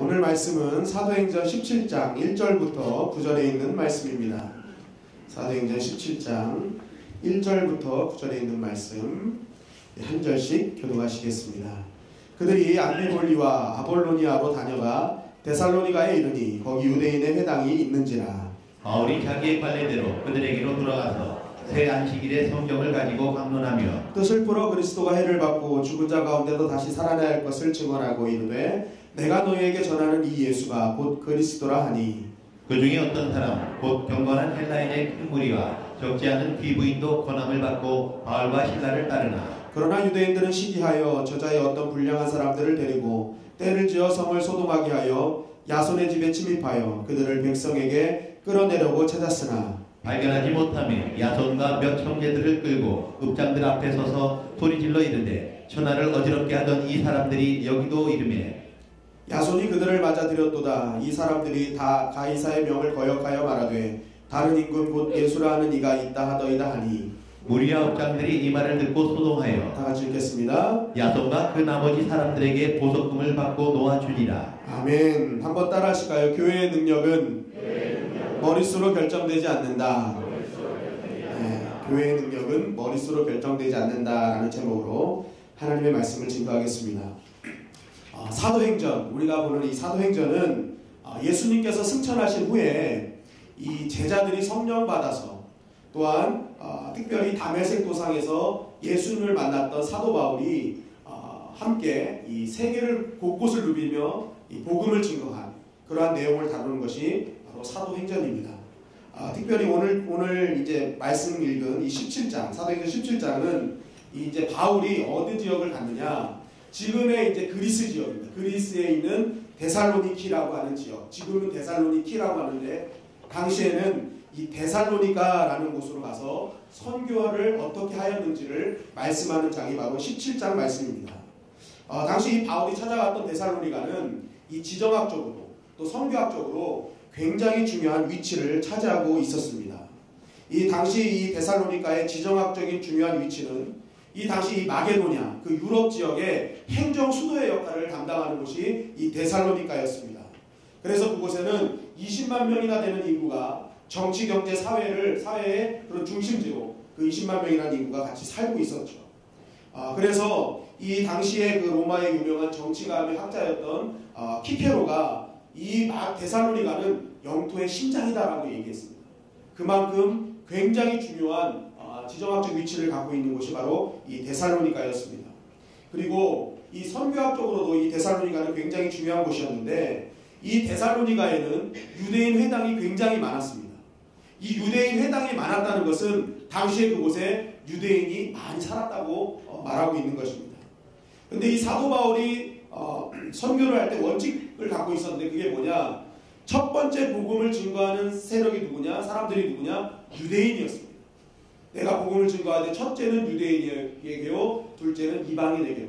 오늘 말씀은 사도행전 17장 1절부터 9절에 있는 말씀입니다. 사도행전 17장 1절부터 9절에 있는 말씀 한 절씩 교독하시겠습니다. 그들이 암비볼리와 아볼로니아로 다녀가 데살로니가에 이르니 거기 유대인의 회당이 있는지라. 바울이 자기의 관례대로 그들에게로 돌아가서 새 안식일에 성경을 가지고 강론하며 뜻을 풀어 그리스도가 해를 받고 죽은 자 가운데도 다시 살아나야 할 것을 증언하고 이르되 내가 너희에게 전하는 이 예수가 곧 그리스도라 하니, 그 중에 어떤 사람 곧 경건한 헬라인의 큰 무리와 적지 않은 귀부인도 권함을 받고 바울과 신라를 따르나, 그러나 유대인들은 시기하여 저자의 어떤 불량한 사람들을 데리고 때를 지어 성을 소돔하게 하여 야손의 집에 침입하여 그들을 백성에게 끌어내려고 찾았으나 발견하지 못하며 야손과 몇 형제들을 끌고 읍장들 앞에 서서 소리질러 이르되 천하를 어지럽게 하던 이 사람들이 여기도 이르매 야손이 그들을 맞아들였도다. 이 사람들이 다 가이사의 명을 거역하여 말하되 다른 임금 곧 예수라 하는 이가 있다 하더이다 하니, 무리와 읍장들이 이 말을 듣고 소동하여 다 같이 읽겠습니다. 야손과 그 나머지 사람들에게 보석금을 받고 놓아주니라. 아멘. 한번 따라 하실까요? 교회의 능력은 머릿수로 결정되지 않는다. 교회의 능력은 머릿수로 결정되지 않는다라는 제목으로 하나님의 말씀을 증거하겠습니다. 사도행전, 우리가 보는 이 사도행전은 예수님께서 승천하신 후에 이 제자들이 성령 받아서, 또한 특별히 다메섹 도상에서 예수님을 만났던 사도 바울이 함께 이 세계를 곳곳을 누비며 이 복음을 증거한 그러한 내용을 다루는 것이 바로 사도행전입니다. 특별히 오늘 이제 말씀 읽은 이 17장, 사도행전 17장은 이제 바울이 어느 지역을 갔느냐, 지금의 이제 그리스 지역입니다. 그리스에 있는 데살로니키라고 하는 지역, 지금은 데살로니키라고 하는데 당시에는 이 데살로니가라는 곳으로 가서 선교를 어떻게 하였는지를 말씀하는 장이 바로 17장 말씀입니다. 당시 이 바울이 찾아갔던 데살로니가는 이 지정학적으로 또 선교학적으로 굉장히 중요한 위치를 차지하고 있었습니다. 이 당시 이 데살로니가의 지정학적인 중요한 위치는 이 당시 이 마게도냐, 그 유럽 지역의 행정 수도의 역할을 담당하는 곳이 이 데살로니가였습니다. 그래서 그곳에는 20만 명이나 되는 인구가 정치, 경제, 사회의 그런 중심지로 그 20만 명이라는 인구가 같이 살고 있었죠. 그래서 이 당시에 그 로마의 유명한 정치가의 학자였던 키케로가 이 데살로니가는 영토의 심장이다라고 얘기했습니다. 그만큼 굉장히 중요한 지정학적 위치를 갖고 있는 곳이 바로 이 데살로니가였습니다. 그리고 이 선교학적으로도 이 데살로니가는 굉장히 중요한 곳이었는데, 이 데살로니가에는 유대인 회당이 굉장히 많았습니다. 이 유대인 회당이 많았다는 것은 당시에 그곳에 유대인이 많이 살았다고 말하고 있는 것입니다. 그런데 이 사도 바울이 선교를 할 때 원칙을 갖고 있었는데, 그게 뭐냐, 첫 번째 복음을 증거하는 세력이 누구냐, 사람들이 누구냐, 유대인이었습니다. 내가 복음을 증거하되 첫째는 유대인에게요, 둘째는 이방인에게요.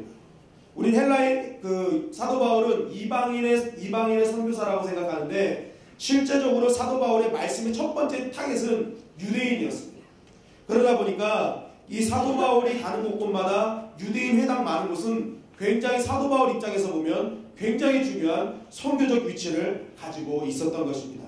우린 헬라인 사도 바울은 이방인의 선교사라고 생각하는데, 실제적으로 사도 바울의 말씀의 첫 번째 타겟은 유대인이었습니다. 그러다 보니까 이 사도 바울이 가는 곳곳마다 유대인 회당 많은 곳은 굉장히 사도 바울 입장에서 보면 굉장히 중요한 선교적 위치를 가지고 있었던 것입니다.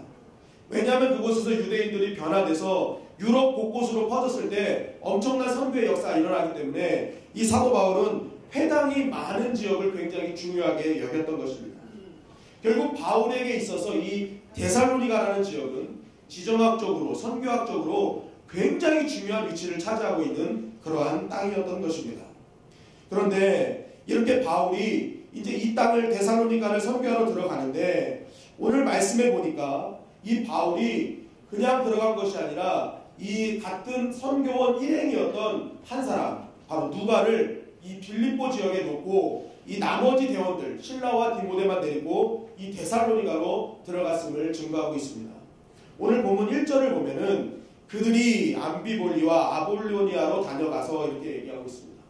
왜냐하면 그곳에서 유대인들이 변화돼서 유럽 곳곳으로 퍼졌을 때 엄청난 선교의 역사가 일어나기 때문에 이 사도 바울은 회당이 많은 지역을 굉장히 중요하게 여겼던 것입니다. 결국 바울에게 있어서 이 데살로니가라는 지역은 지정학적으로, 선교학적으로 굉장히 중요한 위치를 차지하고 있는 그러한 땅이었던 것입니다. 그런데 이렇게 바울이 이제 이 땅을 데살로니가를 선교하러 들어가는데, 오늘 말씀해 보니까 이 바울이 그냥 들어간 것이 아니라 이 같은 선교원 일행이었던 한 사람, 바로 누가를 이 빌립보 지역에 놓고 이 나머지 대원들 실라와 디모데만 데리고 이 데살로니가로 들어갔음을 증거하고 있습니다. 오늘 본문 1절을 보면은 그들이 암비볼리와 아볼로니아로 다녀가서 이렇게 얘기하고 있습니다.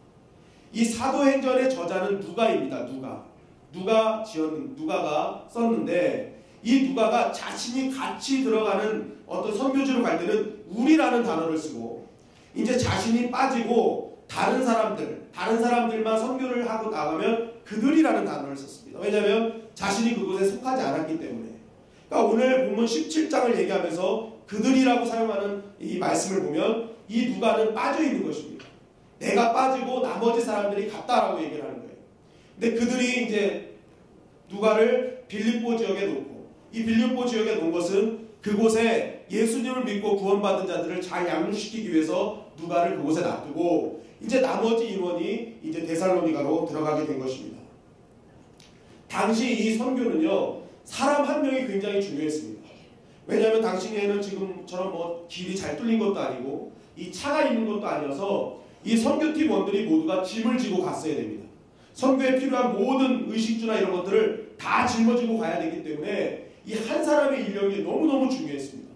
이 사도행전의 저자는 누가입니다. 누가가 썼는데, 이 누가가 자신이 같이 들어가는 어떤 선교지로 갈 때는 우리라는 단어를 쓰고, 이제 자신이 빠지고 다른 사람들만 선교를 하고 나가면 그들이라는 단어를 썼습니다. 왜냐하면 자신이 그곳에 속하지 않았기 때문에. 그러니까 오늘 본문 17장을 얘기하면서 그들이라고 사용하는 이 말씀을 보면 이 누가는 빠져 있는 것입니다. 내가 빠지고 나머지 사람들이 갔다라고 얘기를 하는 거예요. 근데 그들이 이제 누가를 빌립보 지역에 놓고, 이 빌립보 지역에 놓은 것은 그곳에 예수님을 믿고 구원받은 자들을 잘 양육시키기 위해서 누가를 그곳에 놔두고 이제 나머지 인원이 이제 데살로니가로 들어가게 된 것입니다. 당시 이 선교는요, 사람 한 명이 굉장히 중요했습니다. 왜냐하면 당시에는 지금처럼 뭐 길이 잘 뚫린 것도 아니고 이 차가 있는 것도 아니어서 이 선교팀원들이 모두가 짐을 지고 갔어야 됩니다. 선교에 필요한 모든 의식주나 이런 것들을 다 짊어지고 가야 되기 때문에 이 한 사람의 인력이 너무너무 중요했습니다.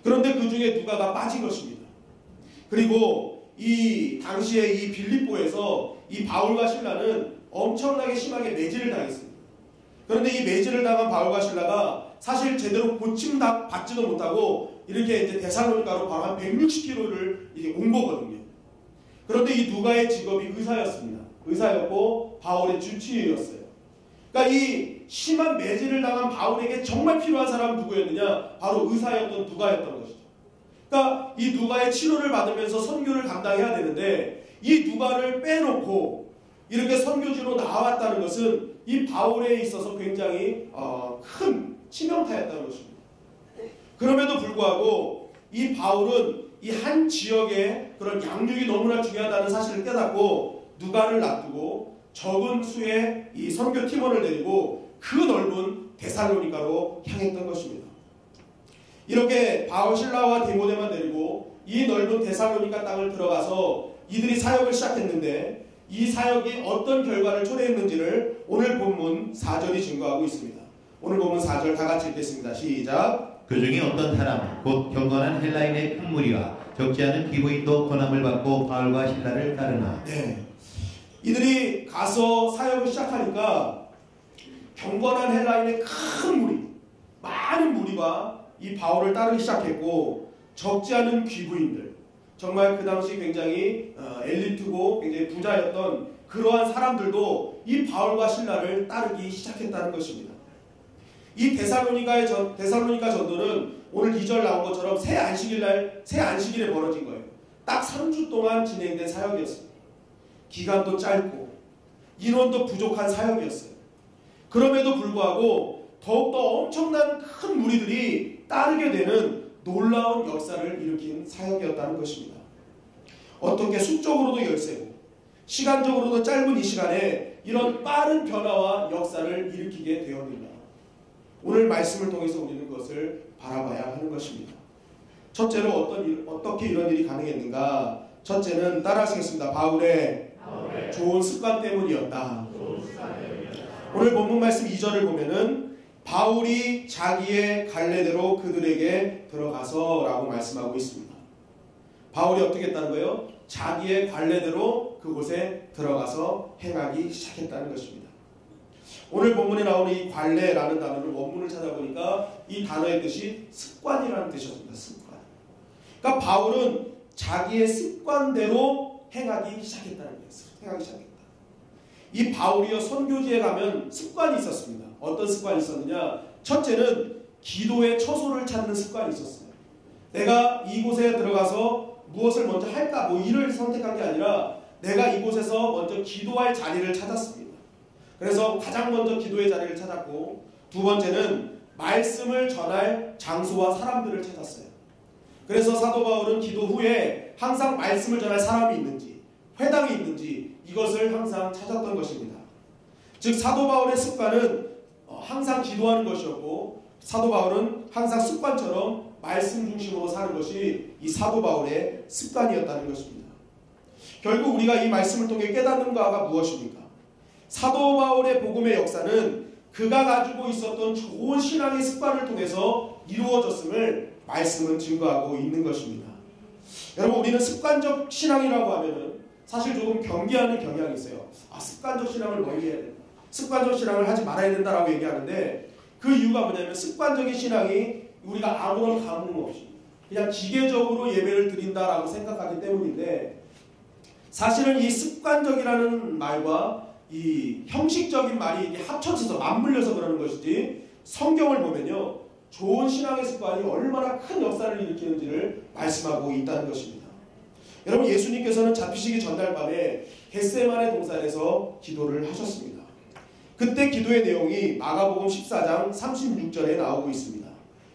그런데 그 중에 누가가 빠진 것입니다. 그리고 이 당시에 이 빌립보에서 이 바울과 실라는 엄청나게 심하게 매질을 당했습니다. 그런데 이 매질을 당한 바울과 실라가 사실 제대로 고침 받지도 못하고 이렇게 이제 데살로니가로 바로 한 160km를 이제 온 거거든요. 그런데 이 누가의 직업이 의사였습니다. 의사였고 바울의 주치의였어요. 그러니까 이 심한 매질을 당한 바울에게 정말 필요한 사람은 누구였느냐? 바로 의사였던 누가였던 것이죠. 그러니까 이 누가의 치료를 받으면서 선교를 감당해야 되는데 이 누가를 빼놓고 이렇게 선교지로 나왔다는 것은 이 바울에 있어서 굉장히 큰 치명타였다는 것입니다. 그럼에도 불구하고 이 바울은 이 한 지역의 그런 양육이 너무나 중요하다는 사실을 깨닫고 누가를 놔두고 적은 수의 이 선교 팀원을 데리고 그 넓은 데살로니가로 향했던 것입니다. 이렇게 바울, 실라와 디모데만 데리고 이 넓은 데살로니가 땅을 들어가서 이들이 사역을 시작했는데 이 사역이 어떤 결과를 초래했는지를 오늘 본문 4절이 증거하고 있습니다. 오늘 본문 4절 다 같이 읽겠습니다. 시작. 그 중에 어떤 사람 곧 경건한 헬라인의 큰 무리와 적지 않은 기부인도 권함을 받고 바울과 실라를 따르나. 네. 이들이 가서 사역을 시작하니까 경건한 헬라인의 큰 무리, 많은 무리가 이 바울을 따르기 시작했고 적지 않은 귀부인들, 정말 그 당시 굉장히 엘리트고 굉장히 부자였던 그러한 사람들도 이 바울과 실라를 따르기 시작했다는 것입니다. 이 데살로니가 전도는 오늘 2절 나온 것처럼 새 안식일에 벌어진 거예요. 딱 3주 동안 진행된 사역이었습니다. 기간도 짧고 인원도 부족한 사역이었어요. 그럼에도 불구하고 더욱더 엄청난 큰 무리들이 따르게 되는 놀라운 역사를 일으킨 사역이었다는 것입니다. 어떻게 수적으로도 열세고 시간적으로도 짧은 이 시간에 이런 빠른 변화와 역사를 일으키게 되었는가? 오늘 말씀을 통해서 우리는 그것을 바라봐야 하는 것입니다. 첫째로 어떻게 이런 일이 가능했는가? 첫째는 따라하시겠습니다. 바울의 좋은 습관 때문이었다. 오늘 본문 말씀 2절을 보면은 바울이 자기의 갈래대로 그들에게 들어가서 라고 말씀하고 있습니다. 바울이 어떻게 했다는 거예요? 자기의 관례대로 그곳에 들어가서 행하기 시작했다는 것입니다. 오늘 본문에 나오는 이 관례라는 단어를 원문을 찾아보니까 이 단어의 뜻이 습관이라는 뜻이었습니다. 습관. 그러니까 바울은 자기의 습관대로 행하기 시작했다는 거예요. 행하기 시작했다. 이 바울이요 선교지에 가면 습관이 있었습니다. 어떤 습관이 있었느냐? 첫째는 기도의 처소를 찾는 습관이 있었어요. 내가 이곳에 들어가서 무엇을 먼저 할까? 뭐 일을 선택한 게 아니라 내가 이곳에서 먼저 기도할 자리를 찾았습니다. 그래서 가장 먼저 기도의 자리를 찾았고 두 번째는 말씀을 전할 장소와 사람들을 찾았어요. 그래서 사도 바울은 기도 후에 항상 말씀을 전할 사람이 있는지 회당이 있는지 이것을 항상 찾았던 것입니다. 즉 사도 바울의 습관은 항상 기도하는 것이었고 사도 바울은 항상 습관처럼 말씀 중심으로 사는 것이 이 사도 바울의 습관이었다는 것입니다. 결국 우리가 이 말씀을 통해 깨닫는 바가 무엇입니까? 사도 바울의 복음의 역사는 그가 가지고 있었던 좋은 신앙의 습관을 통해서 이루어졌음을 말씀은 증거하고 있는 것입니다. 여러분 우리는 습관적 신앙이라고 하면은 사실 조금 경계하는 경향이 있어요. 습관적 신앙을 멀리 해야 된다. 습관적 신앙을 하지 말아야 된다라고 얘기하는데 그 이유가 뭐냐면 습관적인 신앙이 우리가 아무런 감흥 없이 그냥 기계적으로 예배를 드린다라고 생각하기 때문인데 사실은 이 습관적이라는 말과 이 형식적인 말이 이게 합쳐져서 맞물려서 그러는 것이지 성경을 보면요 좋은 신앙의 습관이 얼마나 큰 역사를 일으키는지를 말씀하고 있다는 것입니다. 여러분 예수님께서는 잡히시기 전날 밤에 겟세마네 동산에서 기도를 하셨습니다. 그때 기도의 내용이 마가복음 14장 36절에 나오고 있습니다.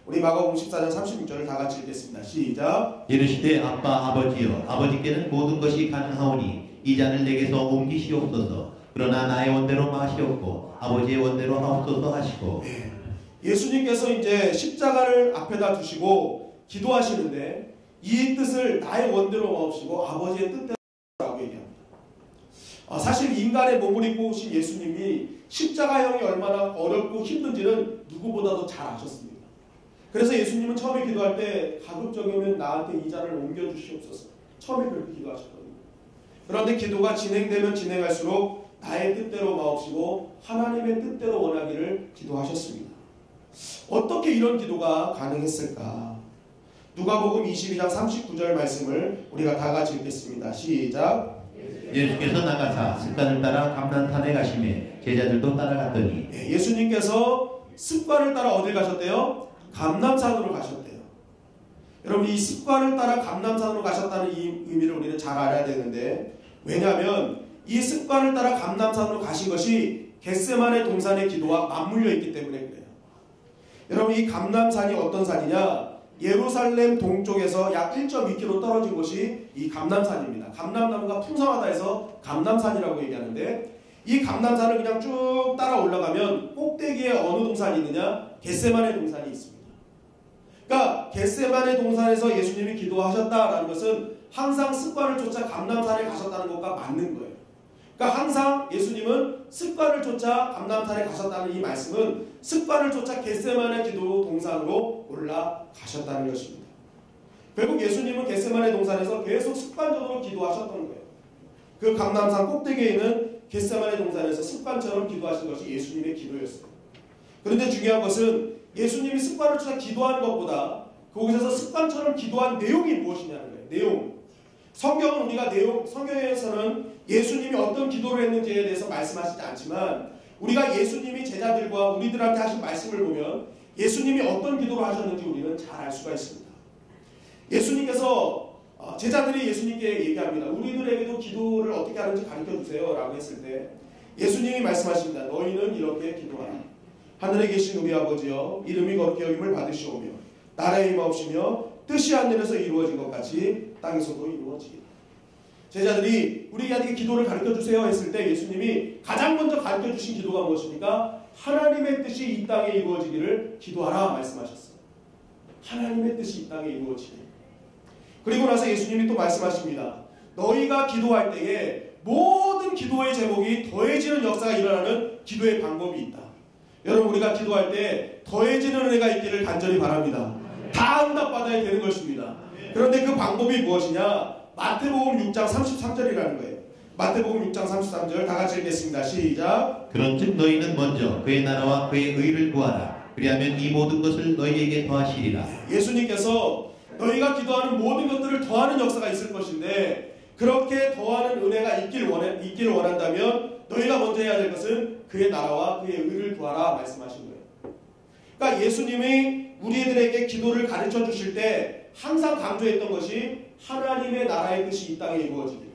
우리 마가복음 14장 36절을 다 같이 읽겠습니다. 시작. 이르시되 아빠 아버지여 아버지께는 모든 것이 가능하오니 이 잔을 내게서 옮기시옵소서. 그러나 나의 원대로 마시옵고 아버지의 원대로 하옵소서 하시고. 네. 예수님께서 이제 십자가를 앞에다 두시고 기도하시는데 이 뜻을 나의 원대로 마옵시고 아버지의 뜻대로라고 얘기합니다. 사실 인간의 몸을 입고 오신 예수님이 십자가형이 얼마나 어렵고 힘든지는 누구보다도 잘 아셨습니다. 그래서 예수님은 처음에 기도할 때 가급적이면 나한테 이 잔을 옮겨주시옵소서. 처음에 그렇게 기도하셨거든요. 그런데 기도가 진행되면 진행할수록 나의 뜻대로 마옵시고 하나님의 뜻대로 원하기를 기도하셨습니다. 어떻게 이런 기도가 가능했을까? 누가복음 22장 39절 말씀을 우리가 다 같이 읽겠습니다. 시작. 예수께서 나가사 습관을 따라 감난산에 가시매 제자들도 따라갔더니. 예수님께서 습관을 따라 어딜 가셨대요? 감람산으로 가셨대요. 여러분 이 습관을 따라 감람산으로 가셨다는 이 의미를 우리는 잘 알아야 되는데 왜냐하면 이 습관을 따라 감람산으로 가신 것이 겟세마네 동산의 기도와 맞물려 있기 때문에 그래요. 여러분 이 감람산이 어떤 산이냐? 예루살렘 동쪽에서 약 1.2km 떨어진 곳이 이 감람산입니다. 감람나무가 풍성하다 해서 감람산이라고 얘기하는데 이 감람산을 그냥 쭉 따라 올라가면 꼭대기에 어느 동산이 있느냐? 겟세마네 동산이 있습니다. 그러니까 겟세마네 동산에서 예수님이 기도하셨다라는 것은 항상 습관을 쫓아 감람산에 가셨다는 것과 맞는 거예요. 그러니까 항상 예수님은 습관을 쫓아 감람산에 가셨다는 이 말씀은 습관을 쫓아 겟세마네 기도 동산으로 올라가셨다는 것입니다. 결국 예수님은 겟세마네 동산에서 계속 습관적으로 기도하셨던 거예요. 그 감람산 꼭대기에 있는 겟세마네 동산에서 습관처럼 기도하신 것이 예수님의 기도였어요. 그런데 중요한 것은 예수님이 습관을 쫓아 기도하는 것보다 거기서 습관처럼 기도한 내용이 무엇이냐는 거예요. 내용. 성경은 성경에서는 예수님이 어떤 기도를 했는지에 대해서 말씀하시지 않지만 우리가 예수님이 제자들과 우리들한테 하신 말씀을 보면 예수님이 어떤 기도를 하셨는지 우리는 잘 알 수가 있습니다. 예수님께서 제자들이 예수님께 얘기합니다. 우리들에게도 기도를 어떻게 하는지 가르쳐주세요 라고 했을 때 예수님이 말씀하십니다. 너희는 이렇게 기도하라. 하늘에 계신 우리 아버지여 이름이 거룩히 여김을 받으시오며 나라의 임하옵시며 뜻이 하늘에서 이루어진 것 같이 땅에서도 이루어지리라. 제자들이 우리에게 기도를 가르쳐주세요 했을 때 예수님이 가장 먼저 가르쳐주신 기도가 무엇입니까? 하나님의 뜻이 이 땅에 이루어지기를 기도하라 말씀하셨어요. 하나님의 뜻이 이 땅에 이루어지기를. 그리고 나서 예수님이 또 말씀하십니다. 너희가 기도할 때에 모든 기도의 제목이 더해지는 역사가 일어나는 기도의 방법이 있다. 여러분 우리가 기도할 때 더해지는 은혜가 있기를 간절히 바랍니다. 다 응답받아야 되는 것입니다. 그런데 그 방법이 무엇이냐? 마태복음 6장 33절이라는 거예요. 마태복음 6장 33절 다 같이 읽겠습니다. 시작. 그런즉 너희는 먼저 그의 나라와 그의 의를 구하라. 그리하면 이 모든 것을 너희에게 더하시리라. 예수님께서 너희가 기도하는 모든 것들을 더하는 역사가 있을 것인데 그렇게 더하는 은혜가 있기를 원한다면 너희가 먼저 해야 될 것은 그의 나라와 그의 의를 구하라 말씀하신 거예요. 그러니까 예수님이 우리들에게 기도를 가르쳐 주실 때 항상 강조했던 것이 하나님의 나라의 뜻이 이 땅에 이루어지기를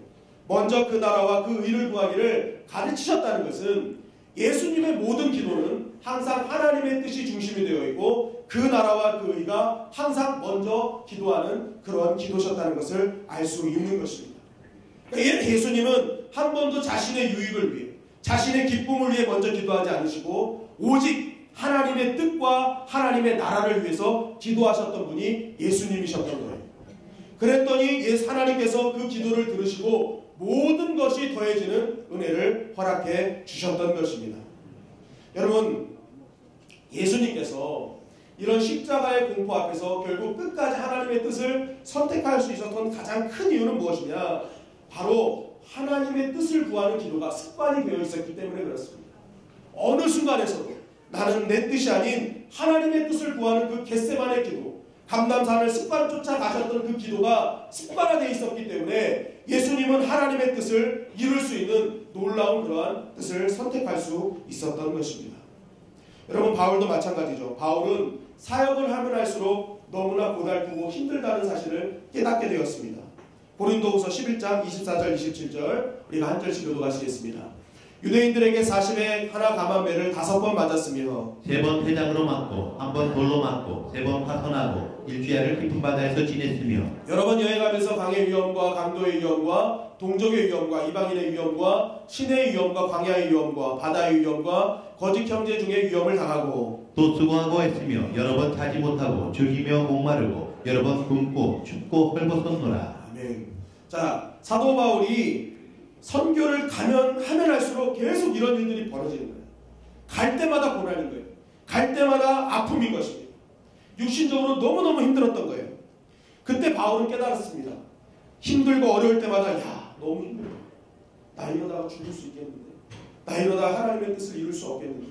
먼저 그 나라와 그 의를 구하기를 가르치셨다는 것은 예수님의 모든 기도는 항상 하나님의 뜻이 중심이 되어 있고 그 나라와 그 의가 항상 먼저 기도하는 그런 기도셨다는 것을 알 수 있는 것입니다. 그러니까 예수님은 한 번도 자신의 유익을 위해 자신의 기쁨을 위해 먼저 기도하지 않으시고 오직 하나님의 뜻과 하나님의 나라를 위해서 기도하셨던 분이 예수님이셨던 거예요. 그랬더니 하나님께서 그 기도를 들으시고 모든 것이 더해지는 은혜를 허락해 주셨던 것입니다. 여러분 예수님께서 이런 십자가의 공포 앞에서 결국 끝까지 하나님의 뜻을 선택할 수 있었던 가장 큰 이유는 무엇이냐? 바로 하나님의 뜻을 구하는 기도가 습관이 되어 있었기 때문에 그렇습니다. 어느 순간에서도 나는 내 뜻이 아닌 하나님의 뜻을 구하는 그 겟세마네 기도, 감람산을 습관 쫓아가셨던 그 기도가 습관화되어 있었기 때문에 예수님은 하나님의 뜻을 이룰 수 있는 놀라운 그러한 뜻을 선택할 수 있었던 것입니다. 여러분, 바울도 마찬가지죠. 바울은 사역을 하면 할수록 너무나 고달프고 힘들다는 사실을 깨닫게 되었습니다. 고린도후서 11장 24절 27절 우리가 한 절씩 교독하시겠습니다. 유대인들에게 40에 하나 감한 매를 5번 맞았으며 3번 회장으로 맞고 1번 돌로 맞고 3번 파선하고 일주야를 깊은 바다에서 지냈으며 여러 번 여행하면서 강의 위험과 강도의 위험과 동족의 위험과 이방인의 위험과 신의 위험과 광야의 위험과 바다의 위험과 거짓 형제 중의 위험을 당하고 또 수고하고 했으며 여러 번 자지 못하고 죽이며 목마르고 여러 번 굶고 춥고 헐벗었노라. 아멘. 자, 사도 바울이 선교를 하면 할수록 계속 이런 일들이 벌어지는 거예요. 갈 때마다 고난인 거예요. 갈 때마다 아픔인 것입니다. 육신적으로 너무너무 힘들었던 거예요. 그때 바울은 깨달았습니다. 힘들고 어려울 때마다 너무 힘들어. 나 이러다가 죽을 수 있겠는데, 나 이러다가 하나님의 뜻을 이룰 수 없겠는데,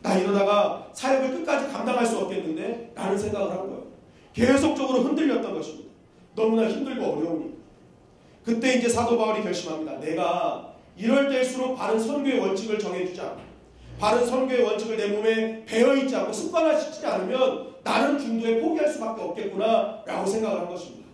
나 이러다가 사역을 끝까지 감당할 수 없겠는데 라는 생각을 한 거예요. 계속적으로 흔들렸던 것입니다. 너무나 힘들고 어려우니까. 그때 이제 사도 바울이 결심합니다. 내가 이럴 때일수록 바른 선교의 원칙을 정해주지 않고 바른 선교의 원칙을 내 몸에 배어있지 않고 습관화시키지 않으면 나는 중도에 포기할 수밖에 없겠구나 라고 생각을 한 것입니다.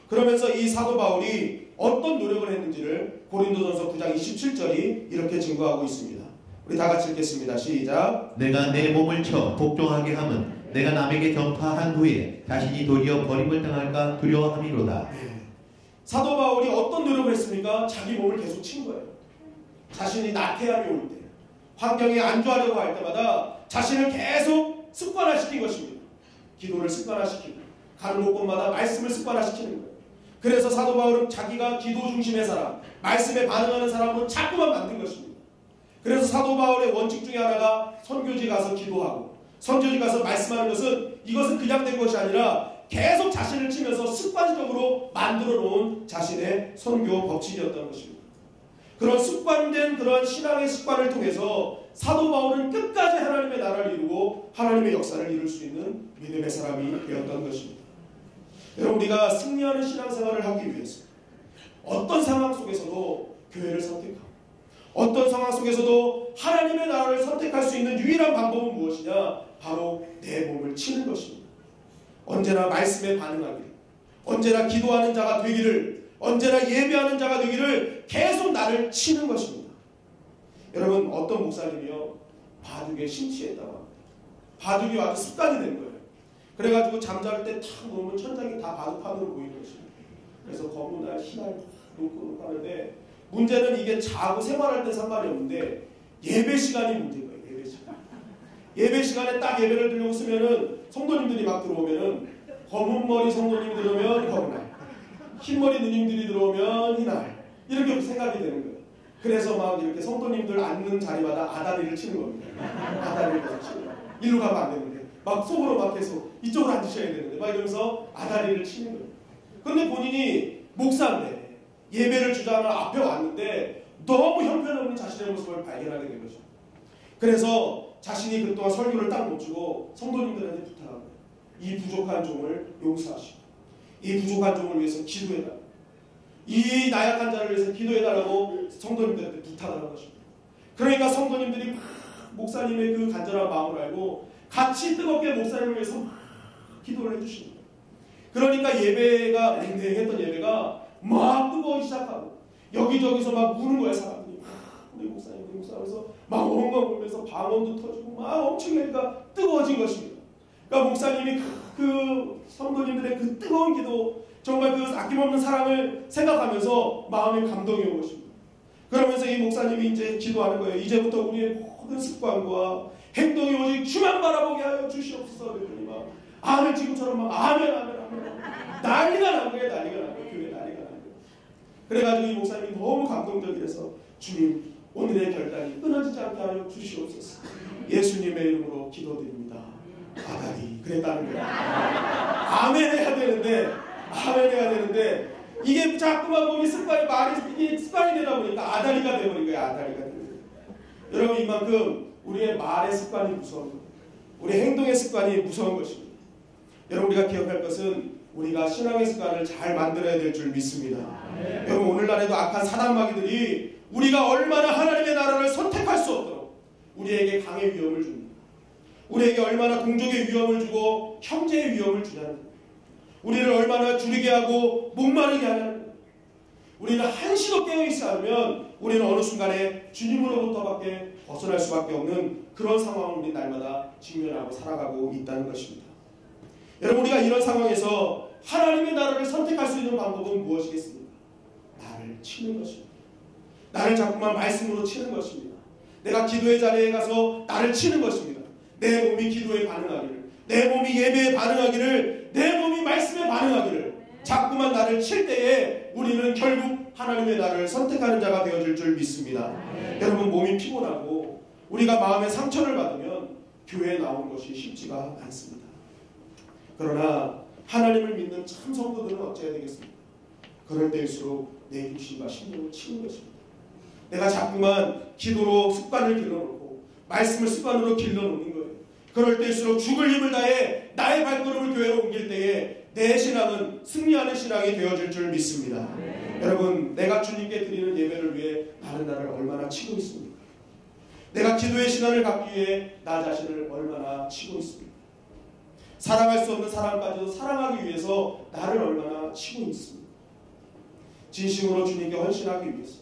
그러면서 이 사도 바울이 어떤 노력을 했는지를 고린도전서 9장 27절이 이렇게 증거하고 있습니다. 우리 다 같이 읽겠습니다. 시작. 내가 내 몸을 쳐 복종하게 함은 내가 남에게 전파한 후에 자신이 도리어 버림을 당할까 두려워함이로다. 사도 바울이 어떤 노력을 했습니까? 자기 몸을 계속 친 거예요. 자신이 나태함이 올 때, 환경이 안 좋아지려고 할 때마다 자신을 계속 습관화시킨 것입니다. 기도를 습관화시키고 가는 곳곳마다 말씀을 습관화시키는 거예요. 그래서 사도 바울은 자기가 기도 중심의 사람, 말씀에 반응하는 사람으로 자꾸만 만든 것입니다. 그래서 사도 바울의 원칙 중에 하나가 선교지 가서 기도하고 선교지 가서 말씀하는 것은 이것은 그냥 된 것이 아니라 계속 자신을 치면서 습관적으로 만들어 놓은 자신의 선교 법칙이었던 것입니다. 그런 습관된 그런 신앙의 습관을 통해서 사도 바울은 끝까지 하나님의 나라를 이루고 하나님의 역사를 이룰 수 있는 믿음의 사람이 되었던 것입니다. 여러분, 우리가 승리하는 신앙생활을 하기 위해서 어떤 상황 속에서도 교회를 선택하고 어떤 상황 속에서도 하나님의 나라를 선택할 수 있는 유일한 방법은 무엇이냐? 바로 내 몸을 치는 것입니다. 언제나 말씀에 반응하기를, 언제나 기도하는 자가 되기를, 언제나 예배하는 자가 되기를 계속 나를 치는 것입니다. 여러분, 어떤 목사님이요 바둑에 심취했다고 합니다. 바둑이 아주 습관이 된 거예요. 그래가지고 잠잘 때 탁 놓으면 천장이 다 바둑판으로 보이는 것입니다. 그래서 검은알, 흰알 놓고 하는데 문제는 이게 자고 생활할 때 상관이 없는데 예배 시간이 문제인 거예요. 예배 시간. 예배 시간에 딱 예배를 드리고 쓰면은 성도님들이 막 들어오면은 검은 머리 성도님 들어오면 검은 알, 흰 머리 누님들이 들어오면 흰알 이렇게 생각이 되는 거예요. 그래서 막 이렇게 성도님들 앉는 자리마다 아다리를 치는 겁니다. 아다리를 계속 치는 거예요. 일로 가면 안 되는데 막 속으로 막 계속 이쪽으로 앉으셔야 되는데 막 이러면서 아다리를 치는 거예요. 그런데 본인이 목사인데 예배를 주장하는 앞에 왔는데 너무 형편없는 자신의 모습을 발견하게 된 거죠. 그래서 자신이 그동안 설교를 딱 못 주고 성도님들한테 부탁한 거예요. 이 부족한 종을 용서하시고 이 부족한 종을 위해서 기도해달라고, 이 나약한 자를 위해서 기도해달라고 성도님들한테 부탁을 한 것입니다. 그러니까 성도님들이 막 목사님의 그 간절한 마음을 알고 같이 뜨겁게 목사님을 위해서 막 기도를 해주시는 거예요. 그러니까 예배가 냉랭했던 예배가 막 뜨거워지기 시작하고 여기저기서 막 우는 거예요. 사람들이 우리 목사님 하면서 막 엉엉 울면서 방언도 터지고 막 엄청 예배가 뜨거워진 것입니다. 그러니까 목사님이 그 성도님들의 그 뜨거운 기도, 정말 그 아낌없는 사랑을 생각하면서 마음에 감동이 온 것입니다. 그러면서 이 목사님이 이제 기도하는 거예요. 이제부터 우리의 모든 습관과 행동이 오직 주만 바라보게 하여 주시옵소서. 그랬더니 막 아멘, 지금처럼 막 아멘 난리가 난 거예요. 교회 난리가 난 거예요. 그래가지고 이 목사님이 너무 감동적이라서 주님, 오늘의 결단이 끊어지지 않게 하여 주시옵소서. 예수님의 이름으로 기도드립니다. 아다리. 그랬다는 거예요. 아멘 해야 되는데 이게 자꾸만 몸이 이게 습관이 되다 보니까 아다리가 되어버린 거예요. 아다리가 되는 거예요. 여러분, 이만큼 우리의 말의 습관이 무서운 거예요. 우리의 행동의 습관이 무서운 것입니다. 여러분, 우리가 기억할 것은 우리가 신앙의 습관을 잘 만들어야 될 줄 믿습니다. 여러분, 오늘날에도 악한 사단마귀들이 우리가 얼마나 하나님의 나라를 선택할 수 없도록 우리에게 강의 위험을 줍니다. 우리에게 얼마나 동족의 위험을 주고 형제의 위험을 주냐는 거예요. 우리를 얼마나 줄이게 하고 목마르게 하냐는 거예요. 우리는 한시도 깨어있지 않으면 우리는 어느 순간에 주님으로부터밖에 벗어날 수밖에 없는 그런 상황을 우리 날마다 직면하고 살아가고 있다는 것입니다. 여러분, 우리가 이런 상황에서 하나님의 나라를 선택할 수 있는 방법은 무엇이겠습니까? 나를 치는 것입니다. 나를 자꾸만 말씀으로 치는 것입니다. 내가 기도의 자리에 가서 나를 치는 것입니다. 내 몸이 기도에 반응하기를, 내 몸이 예배에 반응하기를, 내 몸이 말씀에 반응하기를 자꾸만 나를 칠 때에 우리는 결국 하나님의 나라를 선택하는 자가 되어질 줄 믿습니다. 여러분, 몸이 피곤하고 우리가 마음의 상처를 받으면 교회에 나오는 것이 쉽지가 않습니다. 그러나 하나님을 믿는 참 성도들은 어찌해야 되겠습니까? 그럴 때일수록 내 육신과 심령을 치는 것입니다. 내가 자꾸만 기도로 습관을 길러놓고 말씀을 습관으로 길러놓는 거예요. 그럴 때일수록 죽을 힘을 다해 나의 발걸음을 교회로 옮길 때에 내 신앙은 승리하는 신앙이 되어질 줄 믿습니다. 여러분, 내가 주님께 드리는 예배를 위해 나는 나를 얼마나 치고 있습니까? 내가 기도의 시간을 갖기 위해 나 자신을 얼마나 치고 있습니까? 사랑할 수 없는 사람까지도 사랑하기 위해서 나를 얼마나 치고 있습니까? 진심으로 주님께 헌신하기 위해서,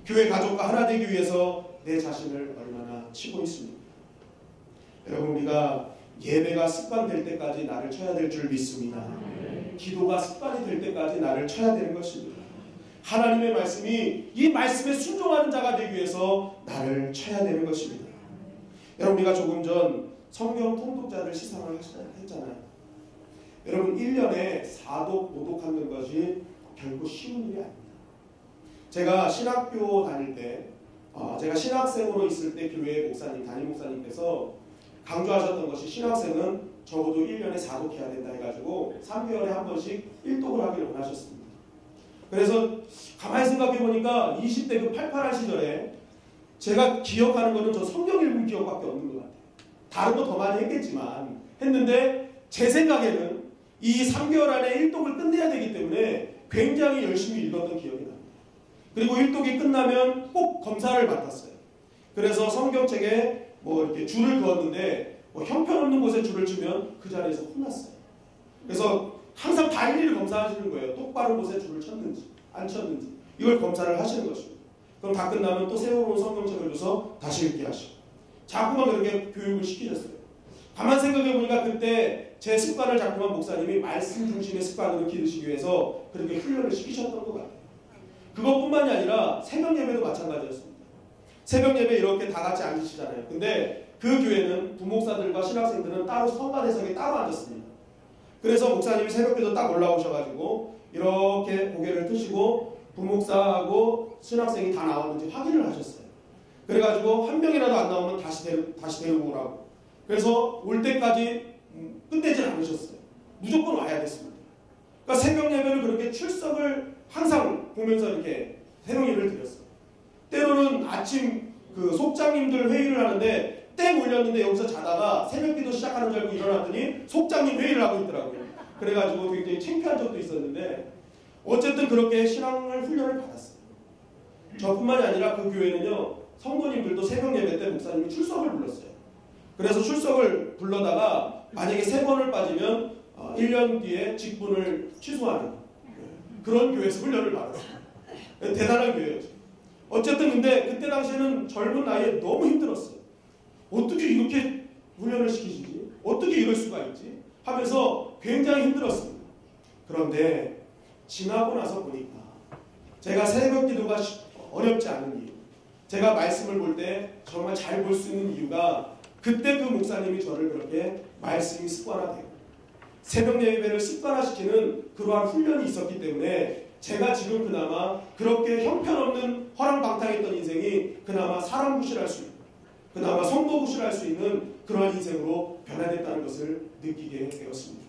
교회 가족과 하나 되기 위해서 내 자신을 얼마나 치고 있습니까? 여러분, 우리가 예배가 습관될 때까지 나를 쳐야 될 줄 믿습니다. 기도가 습관이 될 때까지 나를 쳐야 되는 것입니다. 하나님의 말씀이 이 말씀에 순종하는 자가 되기 위해서 나를 쳐야 되는 것입니다. 여러분, 우리가 조금 전 성경 통독자들 시상을 했잖아요. 여러분, 1년에 4독, 5독 하는 것이 결코 쉬운 일이 아닙니다. 제가 신학교 다닐 때, 제가 신학생으로 있을 때 교회 목사님, 담임 목사님께서 강조하셨던 것이 신학생은 적어도 1년에 4독 해야 된다 해가지고 3개월에 한 번씩 1독을 하기를 원하셨습니다. 그래서 가만히 생각해 보니까 20대 그 팔팔한 시절에 제가 기억하는 거는 저 성경 읽은 기억밖에 없는 것 같아요. 다른 거 더 많이 했겠지만 했는데 제 생각에는 이 3개월 안에 1독을 끝내야 되기 때문에 굉장히 열심히 읽었던 기억이 납니다. 그리고 1독이 끝나면 꼭 검사를 맡았어요. 그래서 성경책에 이렇게 줄을 그었는데 형편없는 곳에 줄을 치면 그 자리에서 혼났어요. 그래서 항상 다 일일이 검사하시는 거예요. 똑바른 곳에 줄을 쳤는지 안 쳤는지 이걸 검사를 하시는 것입니다. 그럼 다 끝나면 또 새로운 성경책을 줘서 다시 읽게 하시고 자꾸만 그렇게 교육을 시키셨어요. 가만 생각해보니까 그때 제 습관을 자꾸만 목사님이 말씀 중심의 습관으로 기르시기 위해서 그렇게 훈련을 시키셨던 것 같아요. 그것뿐만이 아니라 새벽 예배도 마찬가지였습니다. 새벽 예배 이렇게 다 같이 앉으시잖아요. 근데 그 교회는 부목사들과 신학생들은 따로 성가대석에 따로 앉았습니다. 그래서 목사님이 새벽에도 딱 올라오셔가지고 이렇게 고개를 트시고 부목사하고 신학생이 다 나왔는지 확인을 하셨어요. 그래가지고 한 명이라도 안 나오면 다시 데리고 오라고. 그래서 올 때까지 끝내질 않으셨어요. 무조건 와야 됐습니다. 그러니까 새벽 예배를 그렇게 출석을 항상 보면서 이렇게 새벽 예배를 드렸어요. 때로는 아침 그 속장님들 회의를 하는데 땡 울렸는데 여기서 자다가 새벽기도 시작하는 줄 알고 일어났더니 속장님 회의를 하고 있더라고요. 그래가지고 굉장히 창피한 적도 있었는데 어쨌든 그렇게 신앙을 훈련을 받았어요. 저뿐만이 아니라 그 교회는요, 성도님들도 새벽 예배 때 목사님이 출석을 불렀어요. 그래서 출석을 불러다가 만약에 3번을 빠지면 1년 뒤에 직분을 취소하는 그런 교회에서 훈련을 받았어요. 대단한 교회였죠. 어쨌든 근데 그때 당시에는 젊은 나이에 너무 힘들었어요. 어떻게 이렇게 훈련을 시키시지? 어떻게 이럴 수가 있지? 하면서 굉장히 힘들었습니다. 그런데 지나고 나서 보니까 제가 새벽 기도가 어렵지 않은 이유, 제가 말씀을 볼 때 정말 잘 볼 수 있는 이유가 그때 그 목사님이 저를 그렇게 말씀이 습관화되고 새벽 예배를 습관화시키는 그러한 훈련이 있었기 때문에 제가 지금 그나마 그렇게 형편없는 허랑방탕했던 인생이 그나마 사람 구실할 수 있는, 그나마 성도 구실할 수 있는 그러한 인생으로 변화됐다는 것을 느끼게 되었습니다.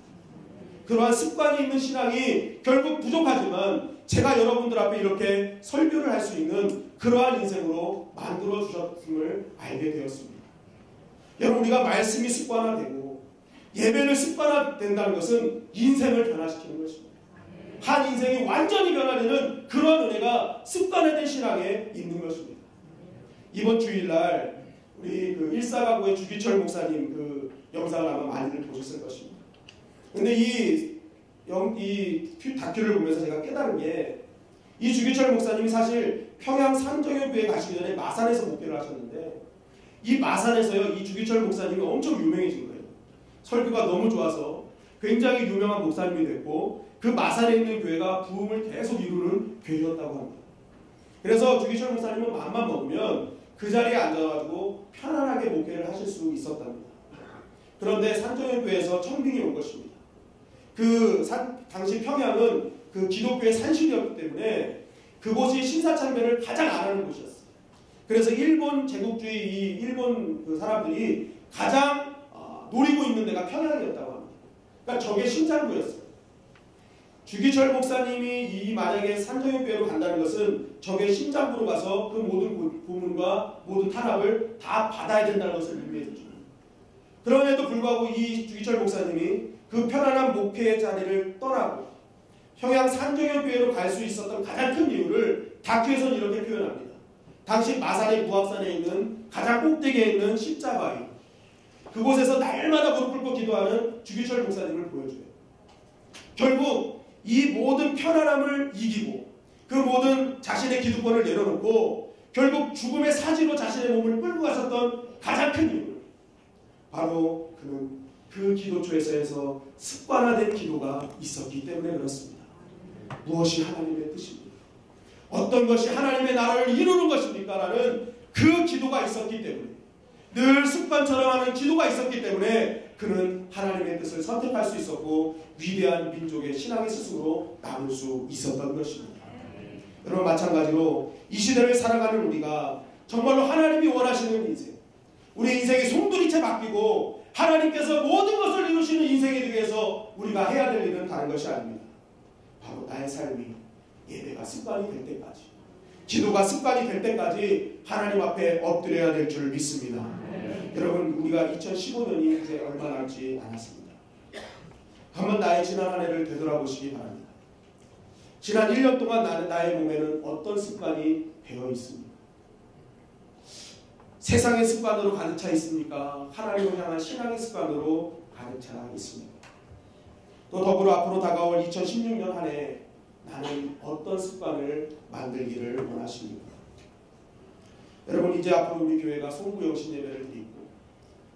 그러한 습관이 있는 신앙이 결국 부족하지만 제가 여러분들 앞에 이렇게 설교를 할 수 있는 그러한 인생으로 만들어 주셨음을 알게 되었습니다. 여러분, 우리가 말씀이 습관화되고 예배를 습관화된다는 것은 인생을 변화시키는 것입니다. 한 인생이 완전히 변화되는 그러한 은혜가 습관화된 신앙에 있는 것입니다. 이번 주일날 우리 그 일사가구의 주기철 목사님 그 영상을 아마 많이들 보셨을 것입니다. 근데 이 다큐를 보면서 제가 깨달은 게, 이 주기철 목사님이 사실 평양 산정협교회 가시기 전에 마산에서 목회를 하셨는데, 이 마산에서요, 이 주기철 목사님이 엄청 유명해진 거예요. 설교가 너무 좋아서 굉장히 유명한 목사님이 됐고, 그 마산에 있는 교회가 부흥을 계속 이루는 교회였다고 합니다. 그래서 주기철 목사님은 마음만 먹으면 그 자리에 앉아가지고 편안하게 목회를 하실 수 있었답니다. 그런데 산정협교회에서 청빙이 온 것입니다. 당시 평양은 그 기독교의 산실이었기 때문에 그곳이 신사참배를 가장 안 하는 곳이었어요. 그래서 일본 제국주의 이 일본 그 사람들이 가장 노리고 있는 데가 평양이었다고 합니다. 그러니까 저게 신장부였어요. 주기철 목사님이 만약에 산정협교회로 간다는 것은 저게 신장부로 가서 그 모든 고문과 모든 탄압을 다 받아야 된다는 것을 의미했죠. 그럼에도 불구하고 이 주기철 목사님이 그 편안한 목회의 자리를 떠나고 평양 산정협교회로 갈 수 있었던 가장 큰 이유를 다큐에서는 이렇게 표현합니다. 당시 마산의 무악산에 있는 가장 꼭대기에 있는 십자바위, 그곳에서 날마다 무릎 꿇고 기도하는 주기철 목사님을 보여줘요. 결국 이 모든 편안함을 이기고 그 모든 자신의 기득권을 내려놓고 결국 죽음의 사지로 자신의 몸을 끌고 가셨던 가장 큰 이유는 바로 그는 그 기도처에서 습관화된 기도가 있었기 때문에 그렇습니다. 무엇이 하나님의 뜻입니까? 어떤 것이 하나님의 나라를 이루는 것입니까? 라는 그 기도가 있었기 때문에, 늘 습관처럼 하는 기도가 있었기 때문에 그는 하나님의 뜻을 선택할 수 있었고 위대한 민족의 신앙의 스승으로 남을 수 있었던 것입니다. 여러분, 마찬가지로 이 시대를 살아가는 우리가 정말로 하나님이 원하시는 인생, 우리 인생이 송두리째 바뀌고 하나님께서 모든 것을 이루시는 인생이 되기 위해서 우리가 해야 될 일은 다른 것이 아닙니다. 바로 나의 삶이 예배가 습관이 될 때까지, 기도가 습관이 될 때까지 하나님 앞에 엎드려야 될 줄 믿습니다. 여러분, 우리가 2015년이 이제 얼마 남지 않았습니다. 한번 나의 지난 한 해를 되돌아보시기 바랍니다. 지난 1년 동안 나의 몸에는 어떤 습관이 배어 있습니까? 세상의 습관으로 가득 차 있습니까? 하나님을 향한 신앙의 습관으로 가득 차 있습니까? 또 더불어 앞으로 다가올 2016년 한 해 나는 어떤 습관을 만들기를 원하십니까? 여러분, 이제 앞으로 우리 교회가 송구영신 예배를 드리고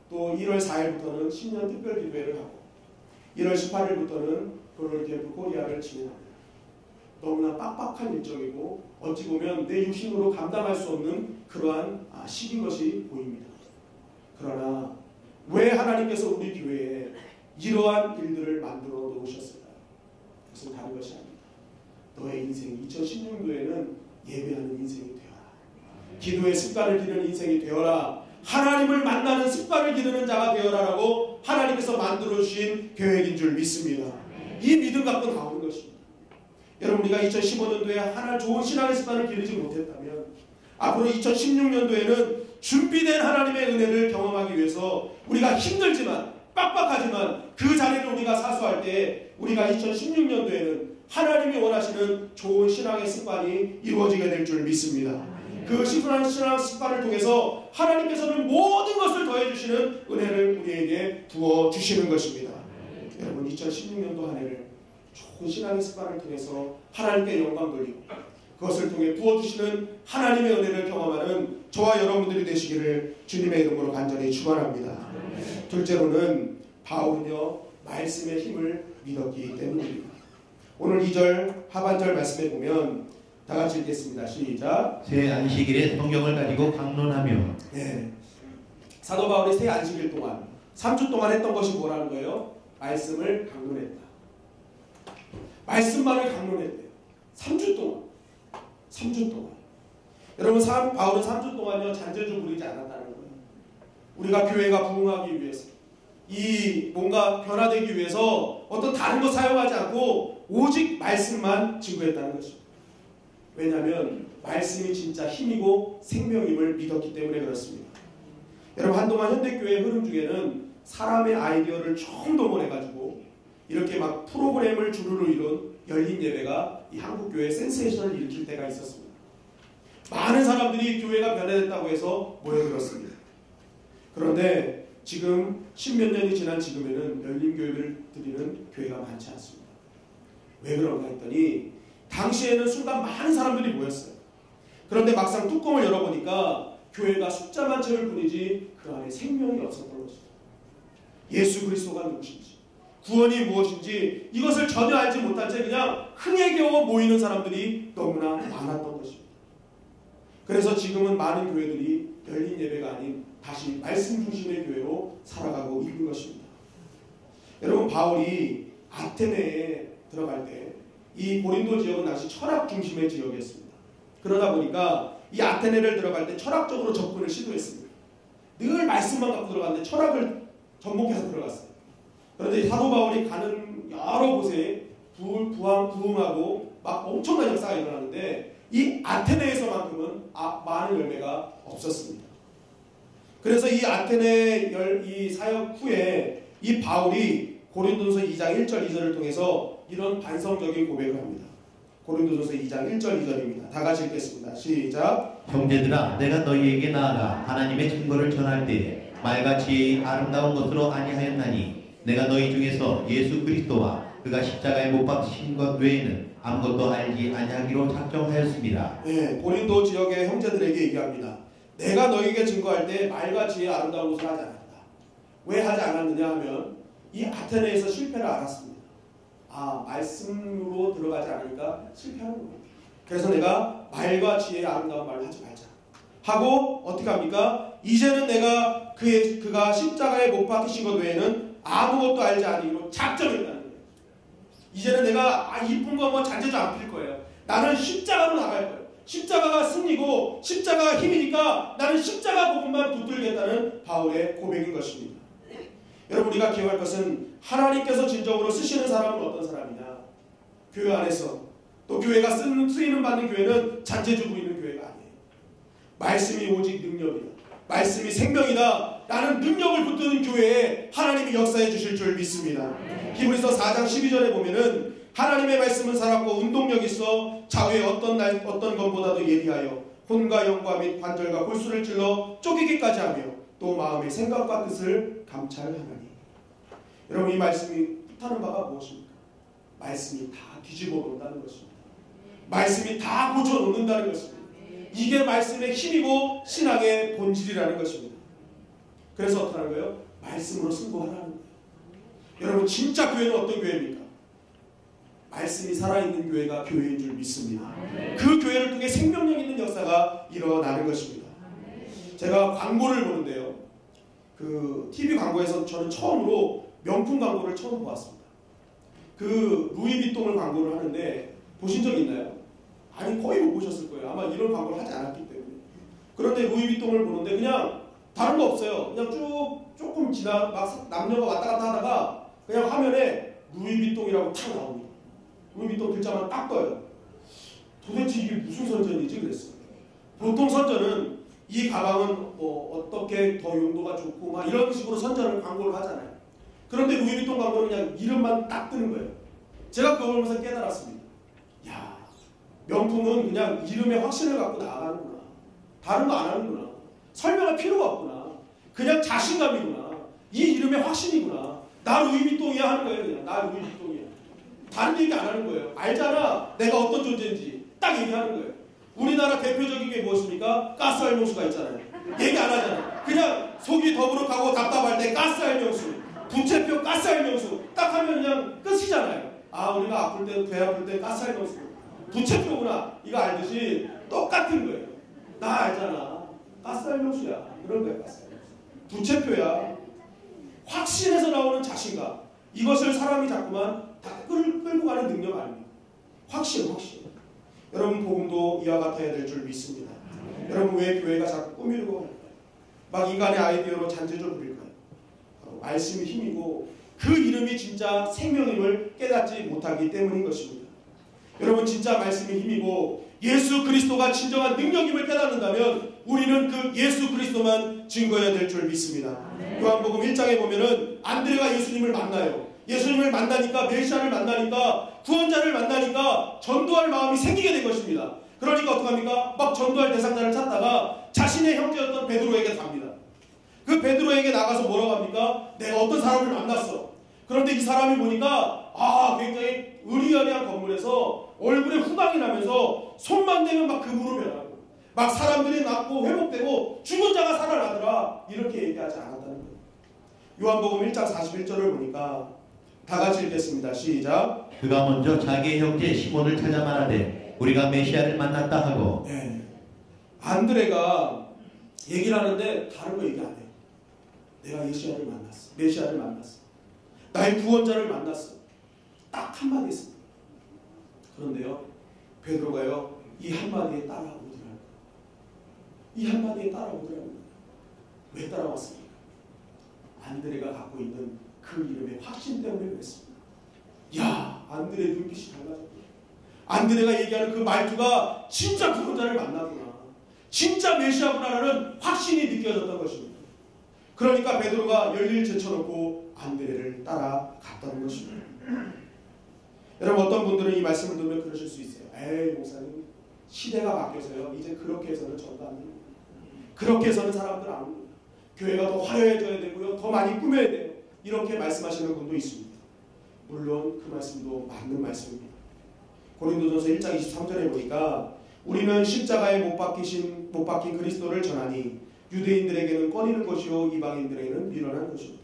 또 1월 4일부터는 신년 특별 기도회를 하고 1월 18일부터는 그럴 캠프 코리아를 진행합니다. 너무나 빡빡한 일정이고 어찌 보면 내 육신으로 감당할 수 없는 그러한 시기인 것이 보입니다. 그러나 왜 하나님께서 우리 교회에 이러한 일들을 만들어 놓으셨을까요? 그것은 다른 것이 아닙니다. 너의 인생 2016년도에는 예배하는 인생이 되어라. 기도의 습관을 기르는 인생이 되어라. 하나님을 만나는 습관을 기르는 자가 되어라라고 하나님께서 만들어주신 계획인 줄 믿습니다. 이 믿음 갖고 나오는 것입니다. 여러분, 우리가 2015년도에 하나 좋은 신앙의 습관을 기르지 못했다면 앞으로 2016년도에는 준비된 하나님의 은혜를 경험하기 위해서 우리가 힘들지만 빡빡하지만 그 자리를 우리가 사수할 때 우리가 2016년도에는 하나님이 원하시는 좋은 신앙의 습관이 이루어지게 될 줄 믿습니다. 그 신앙 습관을 통해서 하나님께서는 모든 것을 더해주시는 은혜를 우리에게 부어주시는 것입니다. 여러분, 2016년도 한 해를 좋은 신앙의 습관을 통해서 하나님께 영광 돌리고 그것을 통해 부어주시는 하나님의 은혜를 경험하는 저와 여러분들이 되시기를 주님의 이름으로 간절히 축원합니다. 둘째로는 바울은요, 말씀의 힘을 믿었기 때문입니다. 오늘 2절 하반절 말씀에 보면 다 같이 읽겠습니다. 시작. 새 안식일에 성경을 가지고 강론하며. 네. 사도 바울이 새 안식일 동안 3주 동안 했던 것이 뭐라는 거예요? 말씀을 강론했다. 말씀만을 강론했대요. 3주 동안. 3주 동안. 여러분, 바울은 3주 동안요 잔재주 부리지 않았다는 거예요. 우리가 교회가 부흥하기 위해서, 이 뭔가 변화되기 위해서 어떤 다른 거 사용하지 않고 오직 말씀만 증거했다는 것입니다. 왜냐하면 말씀이 진짜 힘이고 생명임을 믿었기 때문에 그렇습니다. 여러분, 한동안 현대교회의 흐름 중에는 사람의 아이디어를 처음 동원해가지고 이렇게 막 프로그램을 주르르 이룬 열린 예배가 이 한국교회에 센세이션을 일으킬 때가 있었습니다. 많은 사람들이 교회가 변화됐다고 해서 모여들었습니다. 그런데 지금 10몇 년이 지난 지금에는 열린 교회를 드리는 교회가 많지 않습니다. 왜 그런가 했더니 당시에는 순간 많은 사람들이 모였어요. 그런데 막상 뚜껑을 열어보니까 교회가 숫자만 채울 뿐이지 그 안에 생명이 없었던 것입니다. 예수 그리스도가 누구신지, 구원이 무엇인지 이것을 전혀 알지 못한 채 그냥 흥에 겨워 모이는 사람들이 너무나 많았던 것입니다. 그래서 지금은 많은 교회들이 열린 예배가 아닌 다시 말씀 중심의 교회로 살아가고 있는 것입니다. 여러분, 바울이 아테네에 들어갈 때 이 고린도 지역은 당시 철학 중심의 지역이었습니다. 그러다 보니까 이 아테네를 들어갈 때 철학적으로 접근을 시도했습니다. 늘 말씀만 갖고 들어갔는데 철학을 접목해서 들어갔어요. 그런데 사도 바울이 가는 여러 곳에 부흥하고 막 엄청난 역사가 일어나는데 이 아테네에서만큼은 많은 열매가 없었습니다. 그래서 이 아테네 이 사역 후에 이 바울이 고린도전서 2장 1절 2절을 통해서 이런 반성적인 고백을 합니다. 고린도전서 2장 1절 2절입니다. 다 같이 읽겠습니다. 시작. 형제들아, 내가 너희에게 나아가 하나님의 증거를 전할 때에 말과 지혜의 아름다운 것으로 아니하였나니 내가 너희 중에서 예수 그리스도와 그가 십자가에 못 박히신 것 외에는 아무것도 알지 아니하기로 작정하였습니다. 네, 고린도 지역의 형제들에게 얘기합니다. 내가 너희에게 증거할 때 말과 지혜의 아름다운 것을 하지 않았다. 왜 하지 않았느냐 하면 이 아테네에서 실패를 알았습니다. 말씀으로 들어가지 않으니까 실패하는 거예요. 그래서 내가 말과 지혜의 아름다운 말을 하지 말자 하고 어떻게 합니까? 이제는 내가 그가 십자가에 못 박히신 것 외에는 아무것도 알지 않으기로 작정했다는 거예요. 이제는 내가 이쁜 거 뭐 잔재도 안 필 거예요. 나는 십자가로 나갈 거예요. 십자가가 승리고 십자가가 힘이니까 나는 십자가 복음만 붙들겠다는 바울의 고백인 것입니다. 여러분, 우리가 기억할 것은 하나님께서 진정으로 쓰시는 사람은 어떤 사람이냐? 교회 안에서 또 교회가 쓰이는 받는 교회는 잔재주고 있는 교회가 아니에요. 말씀이 오직 능력이다. 말씀이 생명이다. 라는 능력을 붙드는 교회에 하나님이 역사해 주실 줄 믿습니다. 히브리서 4장 12절에 보면은 하나님의 말씀은 살았고 운동력 있어 좌우의 어떤 것보다도 예리하여 혼과 영과 및 관절과 골수를 찔러 쪼개기까지 하며 또 마음의 생각과 뜻을 감찰하나니. 여러분, 이 말씀이 뜻하는 바가 무엇입니까? 말씀이 다 뒤집어 놓는다는 것입니다. 말씀이 다 고쳐 놓는다는 것입니다. 이게 말씀의 힘이고 신앙의 본질이라는 것입니다. 그래서 어떻게 하는 거예요? 말씀으로 승부하라는 거예요. 여러분, 진짜 교회는 어떤 교회입니까? 말씀이 살아있는 교회가 교회인 줄 믿습니다. 그 교회를 통해 생명력 있는 역사가 일어나는 것입니다. 제가 광고를 보는데요, 그 TV 광고에서 저는 처음으로 명품 광고를 처음 보았습니다. 그 루이비통을 광고를 하는데 보신 적 있나요? 아니, 거의 못 보셨을 거예요. 아마 이런 광고를 하지 않았기 때문에. 그런데 루이비통을 보는데 그냥 다른 거 없어요. 그냥 조금 막 남녀가 왔다 갔다 하다가 그냥 화면에 루이비통이라고 탁 나옵니다. 루이비통 글자만 딱 떠요. 도대체 이게 무슨 선전이지? 그랬어요. 보통 선전은 이 가방은 뭐 어떻게 더 용도가 좋고 막 이런 식으로 선전을 광고를 하잖아요. 그런데 루이비통 광고는 그냥 이름만 딱 뜨는 거예요. 제가 그걸 보면서 깨달았습니다. 야, 명품은 그냥 이름의 확신을 갖고 나아가는구나. 다른 거 안 하는구나. 설명할 필요가 없구나. 그냥 자신감이구나. 이 이름의 확신이구나. 나 루이비통이야 하는 거예요. 그냥 나 루이비통이야. 다른 얘기 안 하는 거예요. 알잖아, 내가 어떤 존재인지 딱 얘기하는 거예요. 우리나라 대표적인 게 무엇입니까? 가스알명수가 있잖아요. 얘기 안 하잖아. 그냥 속이 더부룩하고 답답할 때 가스알명수, 부채표 가스알명수 딱 하면 그냥 끝이잖아요. 우리가 아플 때, 배 아플 때 가스알명수, 부채표구나 이거 알듯이 똑같은 거예요. 나 알잖아, 가스알명수야. 이런 거야. 가스알명수, 부채표야. 확신에서 나오는 자신감, 이것을 사람이 자꾸만 다 끌고 가는 능력 아닙니까? 확신. 여러분, 복음도 이와 같아야 될 줄 믿습니다. 여러분, 왜 교회가 자꾸 꾸미려고 할까요? 막 인간의 아이디어로 잔재를 부릴까요? 말씀이 힘이고 그 이름이 진짜 생명임을 깨닫지 못하기 때문인 것입니다. 여러분, 진짜 말씀이 힘이고 예수 그리스도가 진정한 능력임을 깨닫는다면 우리는 그 예수 그리스도만 증거해야 될 줄 믿습니다. 요한복음 1장에 보면은 안드레가 예수님을 만나요. 예수님을 만나니까, 메시아를 만나니까, 구원자를 만나니까 전도할 마음이 생기게 된 것입니다. 그러니까 어떡합니까? 막 전도할 대상자를 찾다가 자신의 형제였던 베드로에게 갑니다. 그 베드로에게 나가서 뭐라고 합니까? 내가 어떤 사람을 만났어. 그런데 이 사람이 보니까 굉장히 의리여리한 건물에서 얼굴에 후광이 나면서 손만 대면 막 금으로 변하고 막 사람들이 낫고 회복되고 죽은 자가 살아나더라. 이렇게 얘기하지 않았다는 거예요. 요한복음 1장 41절을 보니까 다 같이 읽겠습니다. 시작. 그가 먼저 자기의 형제 시몬을 찾아 말하되 우리가 메시아를 만났다 하고. 네. 안드레가 얘기를 하는데 다른 거 얘기 안 해요. 내가 메시아를 만났어. 나의 구원자를 만났어. 딱 한마디 했습니다. 그런데요, 베드로가요, 이 한마디에 따라오더라고요. 이 한마디에 따라오더라고요. 왜 따라왔습니까? 안드레가 갖고 있는 그 이름의 확신 때문에 그랬습니다. 야, 안드레 눈빛이 달라졌구나. 안드레가 얘기하는 그 말투가 진짜 구원자를 만나구나. 진짜 메시아구나라는 확신이 느껴졌던 것입니다. 그러니까 베드로가 열일 제쳐놓고 안드레를 따라갔다는 것입니다. 여러분, 어떤 분들은 이 말씀을 들으면 그러실 수 있어요. 에이, 목사님, 시대가 바뀌어서요, 이제 그렇게 해서는 전도 안 됩니다. 그렇게 해서는 사람들 안 옵니다. 교회가 더 화려해져야 되고요, 더 많이 꾸며야 돼요. 이렇게 말씀하시는 분도 있습니다. 물론 그 말씀도 맞는 말씀입니다. 고린도전서 1장 23절에 보니까 우리는 십자가에 못 박힌 그리스도를 전하니 유대인들에게는 꺼리는 것이요 이방인들에게는 미련한 것이오되.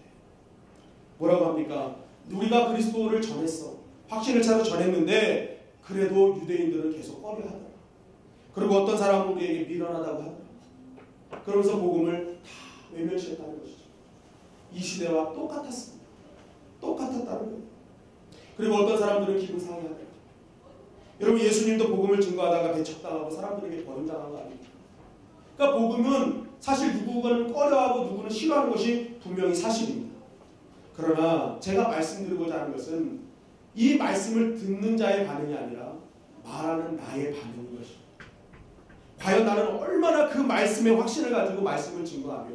뭐라고 합니까? 우리가 그리스도를 전했어. 확신을 차서 전했는데 그래도 유대인들은 계속 꺼려하더라. 그리고 어떤 사람은 우리에게 미련하다고 하더라. 그러면서 복음을 다 외면시했다는 것이죠. 이 시대와 똑같았습니다. 똑같았다는 거예요. 그리고 어떤 사람들은 기분 상해하더라. 여러분, 예수님도 복음을 증거하다가 배척당하고 사람들에게 버림당한 거 아닙니까? 그러니까 복음은 사실 누구는 꺼려하고 누구는 싫어하는 것이 분명히 사실입니다. 그러나 제가 말씀드리고자 하는 것은 이 말씀을 듣는 자의 반응이 아니라 말하는 나의 반응인 것입니다. 과연 나는 얼마나 그 말씀의 확신을 가지고 말씀을 증거하며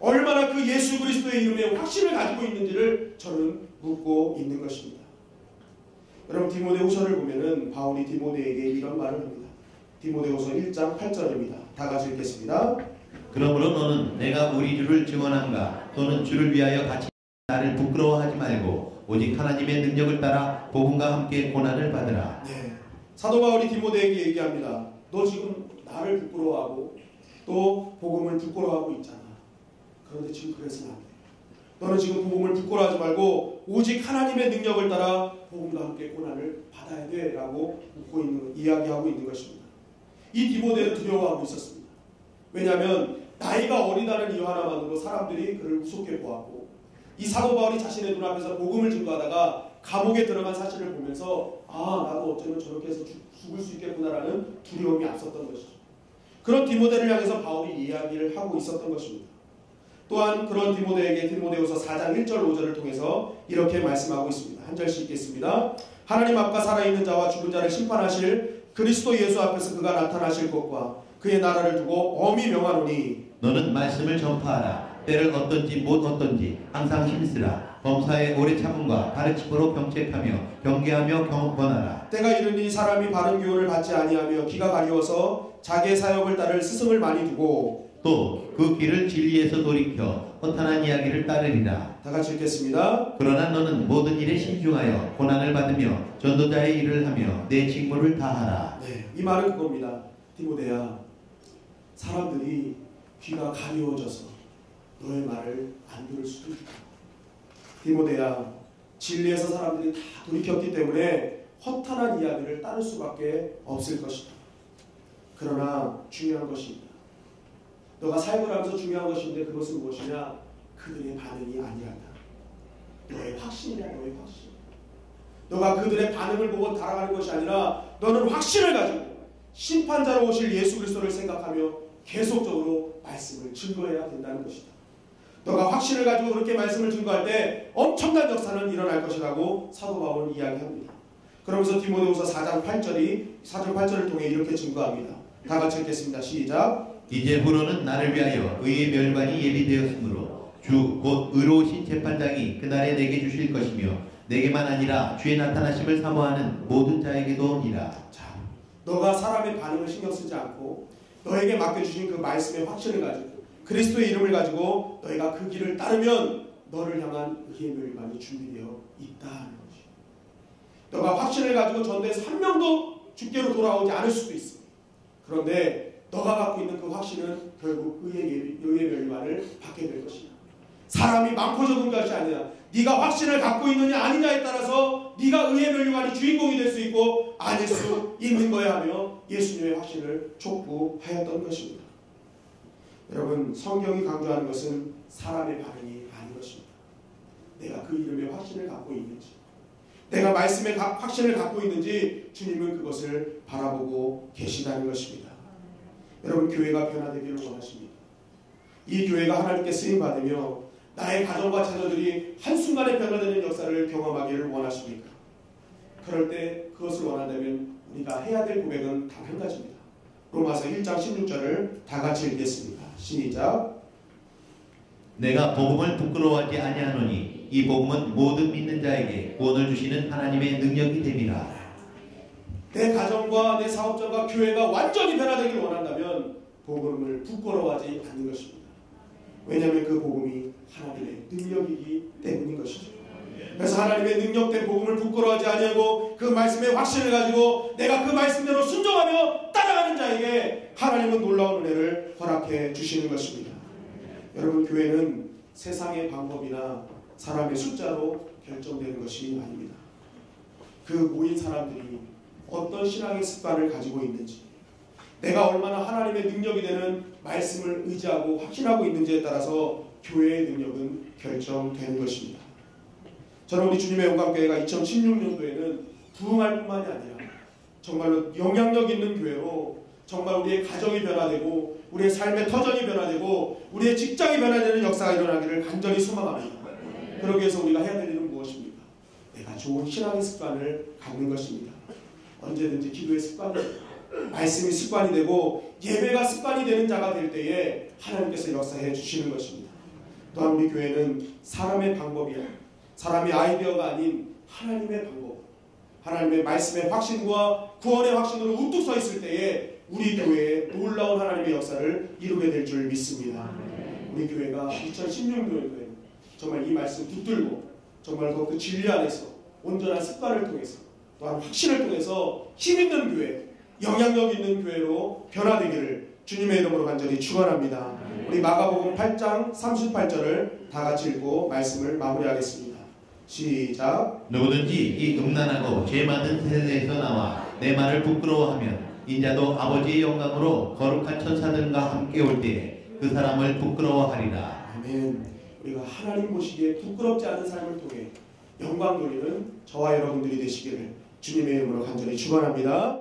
얼마나 그 예수 그리스도의 이름에 확신을 가지고 있는지를 저는 묻고 있는 것입니다. 여러분, 디모데후서를 보면은 바울이 디모데에게 이런 말을 합니다. 디모데후서 1장 8절입니다. 다 같이 읽겠습니다. 그러므로 너는 내가 우리 주를 증언한가 또는 주를 위하여 같이 나를 부끄러워하지 말고 오직 하나님의 능력을 따라 복음과 함께 고난을 받으라. 네, 사도 바울이 디모데에게 얘기합니다. 너 지금 나를 부끄러워하고 또 복음을 부끄러워하고 있잖아. 그런데 지금 그래서는 안 돼. 너는 지금 복음을 부끄러워하지 말고 오직 하나님의 능력을 따라 복음과 함께 고난을 받아야 돼 라고 이야기하고 있는 것입니다. 이 디모데는 두려워하고 있었습니다. 왜냐하면 나이가 어리다는 이유 하나만으로 사람들이 그를 우습게 보았고, 이 사도 바울이 자신의 눈앞에서 복음을 증거하다가 감옥에 들어간 사실을 보면서 나도 어쩌면 저렇게 해서 죽을 수 있겠구나라는 두려움이 앞섰던 것이죠. 그런 디모데를 향해서 바울이 이야기를 하고 있었던 것입니다. 또한 그런 디모데에게 디모데후서 4장 1절 5절을 통해서 이렇게 말씀하고 있습니다. 한 절씩 읽겠습니다. 하나님 앞과 살아있는 자와 죽은 자를 심판하실 그리스도 예수 앞에서 그가 나타나실 것과 그의 나라를 두고 엄히 명하노니 너는 말씀을 전파하라. 때를 어떤지 못 어떤지 항상 힘쓰라. 범사의 오래 참음과 가르침으로 병책하며 경계하며 권하라. 때가 이르니 사람이 바른 교훈을 받지 아니하며 귀가 가려워서 자기의 사역을 따를 스승을 많이 두고 또 그 길을 진리에서 돌이켜 허탄한 이야기를 따르리라. 다 같이 읽겠습니다. 그러나 너는 모든 일에 신중하여 고난을 받으며 전도자의 일을 하며 내 직무를 다하라. 네, 이 말은 그겁니다. 디모데야, 사람들이 귀가 가려워져서 너의 말을 안 들을 수도 있다. 디모데야, 진리에서 사람들이 다 돌이켰기 때문에 허탄한 이야기를 따를 수밖에 없을 것이다. 그러나 중요한 것입니다. 너가 삶을 하면서 중요한 것인데 그것은 무엇이냐? 그들의 반응이 아니란다. 너의 확신이야, 너의 확신. 너가 그들의 반응을 보고 달아가는 것이 아니라 너는 확신을 가지고 심판자로 오실 예수 그리스도를 생각하며 계속적으로 말씀을 증거해야 된다는 것이다. 너가 확신을 가지고 그렇게 말씀을 증거할 때 엄청난 역사는 일어날 것이라고 사도 바울은 이야기합니다. 그러면서 디모데후서 4장 8절을 통해 이렇게 증거합니다. 다 같이 읽겠습니다. 시작. 이제부로는 나를 위하여 의의 멸관이 예비되었으므로 주 곧 의로우신 재판장이 그날에 내게 주실 것이며 내게만 아니라 주의 나타나심을 사모하는 모든 자에게도니라. 자, 너가 사람의 반응을 신경 쓰지 않고 너에게 맡겨주신 그 말씀의 확신을 가지고 그리스도의 이름을 가지고 너희가 그 길을 따르면 너를 향한 의의 멸관이 준비되어 있다는 것이. 너가 확신을 가지고 전도해서 한 명도 주께로 돌아오지 않을 수도 있어. 그런데 너가 갖고 있는 그 확신은 결국 의의 멸관을 받게 될 것이다. 사람이 많고 적은 것이 아니라 네가 확신을 갖고 있느냐 아니냐에 따라서 네가 의의 멸관이 주인공이 될 수 있고 아닐 수 있는 거야 하며 예수님의 확신을 촉구하였던 것입니다. 여러분, 성경이 강조하는 것은 사람의 반응이 아닌 것입니다. 내가 그 이름의 확신을 갖고 있는지, 내가 말씀의 확신을 갖고 있는지 주님은 그것을 바라보고 계시다는 것입니다. 여러분, 교회가 변화되기를 원하십니다. 이 교회가 하나님께 쓰임받으며 나의 가정과 자녀들이 한순간에 변화되는 역사를 경험하기를 원하십니까? 그럴 때 그것을 원한다면 우리가 해야 될 고백은 단 한 가지입니다. 로마서 1장 16절을 다 같이 읽겠습니다. 시작. 내가 복음을 부끄러워하지 아니하노니 이 복음은 모든 믿는 자에게 구원을 주시는 하나님의 능력이 됨이라. 내 가정과 내 사업자가 교회가 완전히 변화되길 원한다면 복음을 부끄러워하지 않는 것입니다. 왜냐하면 그 복음이 하나님의 능력이기 때문인 것이죠. 그래서 하나님의 능력된 복음을 부끄러워하지 아니하고 그 말씀의 확신을 가지고 내가 그 말씀대로 순종하며 따라가는 자에게 하나님은 놀라운 은혜를 허락해 주시는 것입니다. 여러분, 교회는 세상의 방법이나 사람의 숫자로 결정되는 것이 아닙니다. 그 모인 사람들이 어떤 신앙의 습관을 가지고 있는지, 내가 얼마나 하나님의 능력이 되는 말씀을 의지하고 확신하고 있는지에 따라서 교회의 능력은 결정되는 것입니다. 저는 우리 주님의 영광교회가 2016년도에는 부흥할 뿐만이 아니라 정말로 영향력 있는 교회로 정말 우리의 가정이 변화되고 우리의 삶의 터전이 변화되고 우리의 직장이 변화되는 역사가 일어나기를 간절히 소망합니다. 그러기 위해서 우리가 해야 될 일은 무엇입니까? 내가 좋은 신앙의 습관을 갖는 것입니다. 언제든지 기도의 습관이 되고 말씀이 습관이 되고 예배가 습관이 되는 자가 될 때에 하나님께서 역사해 주시는 것입니다. 또한 우리 교회는 사람의 방법이야, 사람의 아이디어가 아닌 하나님의 방법, 하나님의 말씀의 확신과 구원의 확신으로 우뚝 서 있을 때에 우리 교회에 놀라운 하나님의 역사를 이루게 될 줄 믿습니다. 우리 교회가 2016년도에 정말 이 말씀 붙들고 정말 그 진리 안에서 온전한 습관을 통해서 또한 확신을 통해서 힘있는 교회, 영향력 있는 교회로 변화되기를 주님의 이름으로 간절히 축원합니다. 우리 마가복음 8장 38절을 다 같이 읽고 말씀을 마무리하겠습니다. 시작. 누구든지 이 음란하고 죄 많은 세대에서 나와 내 말을 부끄러워하면 인자도 아버지의 영광으로 거룩한 천사들과 함께 올 때에 그 사람을 부끄러워하리라. 아멘. 우리가 하나님 보시기에 부끄럽지 않은 삶을 통해 영광 돌리는 저와 여러분들이 되시기를 주님의 이름으로 간절히 축원합니다.